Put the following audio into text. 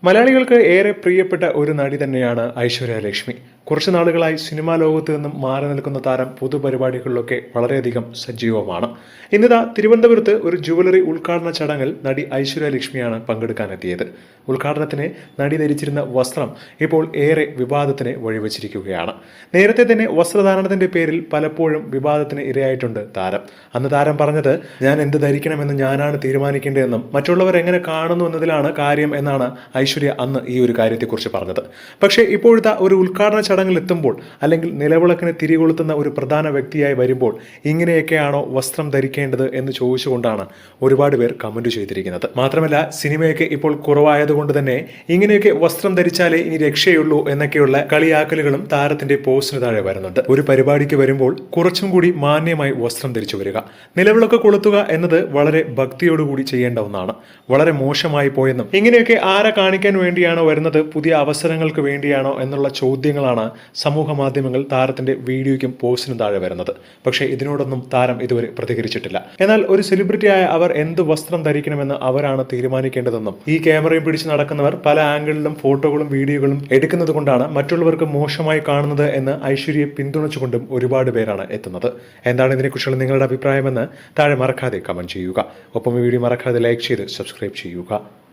മലയാളികൾക്ക് ഏറെ പ്രിയപ്പെട്ട ഒരു നടി തന്നെയാണ് ഐശ്വര്യ ലക്ഷ്മി. കുറച്ചു നാളുകളായി സിനിമാ ലോകത്ത് നിന്നും മാറി നിൽക്കുന്ന താരം പൊതുപരിപാടികളിലൊക്കെ വളരെയധികം സജീവമാണ്. ഇന്നിതാ തിരുവനന്തപുരത്ത് ഒരു ജുവലറി ഉദ്ഘാടന ചടങ്ങിൽ നടി ഐശ്വര്യ ലക്ഷ്മിയാണ് പങ്കെടുക്കാനെത്തിയത്. ഉദ്ഘാടനത്തിന് നടി ധരിച്ചിരുന്ന വസ്ത്രം ഇപ്പോൾ ഏറെ വിവാദത്തിന് വഴിവെച്ചിരിക്കുകയാണ്. നേരത്തെ തന്നെ വസ്ത്രധാരണത്തിന്റെ പേരിൽ പലപ്പോഴും വിവാദത്തിന് ഇരയായിട്ടുണ്ട് താരം. അന്ന് താരം പറഞ്ഞത്, ഞാൻ എന്ത് ധരിക്കണമെന്ന് ഞാനാണ് തീരുമാനിക്കേണ്ടതെന്നും മറ്റുള്ളവർ എങ്ങനെ കാണുന്നു എന്നതിലാണ് കാര്യം എന്നാണ് ഐശ്വര്യ അന്ന് ഈ ഒരു കാര്യത്തെക്കുറിച്ച് പറഞ്ഞത്. പക്ഷേ ഇപ്പോഴത്തെ ഒരു ഉദ്ഘാടന ചടങ്ങിൽ എത്തുമ്പോൾ അല്ലെങ്കിൽ നിലവിളക്കിന് തിരികൊളുത്തുന്ന ഒരു പ്രധാന വ്യക്തിയായി വരുമ്പോൾ ഇങ്ങനെയൊക്കെയാണോ വസ്ത്രം ധരിക്കേണ്ടത് എന്ന് ചോദിച്ചുകൊണ്ടാണ് ഒരുപാട് പേർ കമന്റ് ചെയ്തിരിക്കുന്നത്. മാത്രമല്ല, സിനിമയൊക്കെ ഇപ്പോൾ കുറവായതുകൊണ്ട് തന്നെ ഇങ്ങനെയൊക്കെ വസ്ത്രം ധരിച്ചാലേ ഇനി രക്ഷയുള്ളൂ എന്നൊക്കെയുള്ള കളിയാക്കലുകളും താരത്തിന്റെ പോസ്റ്റിന് താഴെ വരുന്നുണ്ട്. ഒരു പരിപാടിക്ക് വരുമ്പോൾ കുറച്ചും കൂടി മാന്യമായി വസ്ത്രം ധരിച്ചു വരിക, നിലവിളക്ക് കൊളുത്തുക എന്നത് വളരെ ഭക്തിയോടുകൂടി ചെയ്യേണ്ട ഒന്നാണ്. വളരെ മോശമായി പോയെന്നും ഇങ്ങനെയൊക്കെ ആരെ കാണിക്കാൻ വേണ്ടിയാണോ വരുന്നത്, പുതിയ അവസരങ്ങൾക്ക് വേണ്ടിയാണോ എന്നുള്ള ചോദ്യങ്ങളാണ് സമൂഹ മാധ്യമങ്ങൾ താരത്തിന്റെ വീഡിയോയ്ക്കും പോസ്റ്റിനും താഴെ വരുന്നത്. പക്ഷേ ഇതിനോടൊന്നും താരം ഇതുവരെ പ്രതികരിച്ചിട്ടില്ല. എന്നാൽ ഒരു സെലിബ്രിറ്റിയായ അവർ എന്ത് വസ്ത്രം ധരിക്കണമെന്ന് അവരാണ് തീരുമാനിക്കേണ്ടതെന്നും ഈ ക്യാമറയും പിടിച്ച് നടക്കുന്നവർ പല ആംഗിളിലും ഫോട്ടോകളും വീഡിയോകളും എടുക്കുന്നത് കൊണ്ടാണ് മറ്റുള്ളവർക്ക് മോശമായി കാണുന്നത് എന്ന് ഐശ്വര്യയെ പിന്തുണച്ചുകൊണ്ടും ഒരുപാട് പേരാണ് എത്തുന്നത്. എന്താണ് ഇതിനെക്കുറിച്ചുള്ള നിങ്ങളുടെ അഭിപ്രായമെന്ന് താഴെ മറക്കാതെ കമന്റ് ചെയ്യുക. ഒപ്പം ഈ വീഡിയോ മറക്കാതെ ലൈക്ക് ചെയ്ത് സബ്സ്ക്രൈബ് ചെയ്യുക.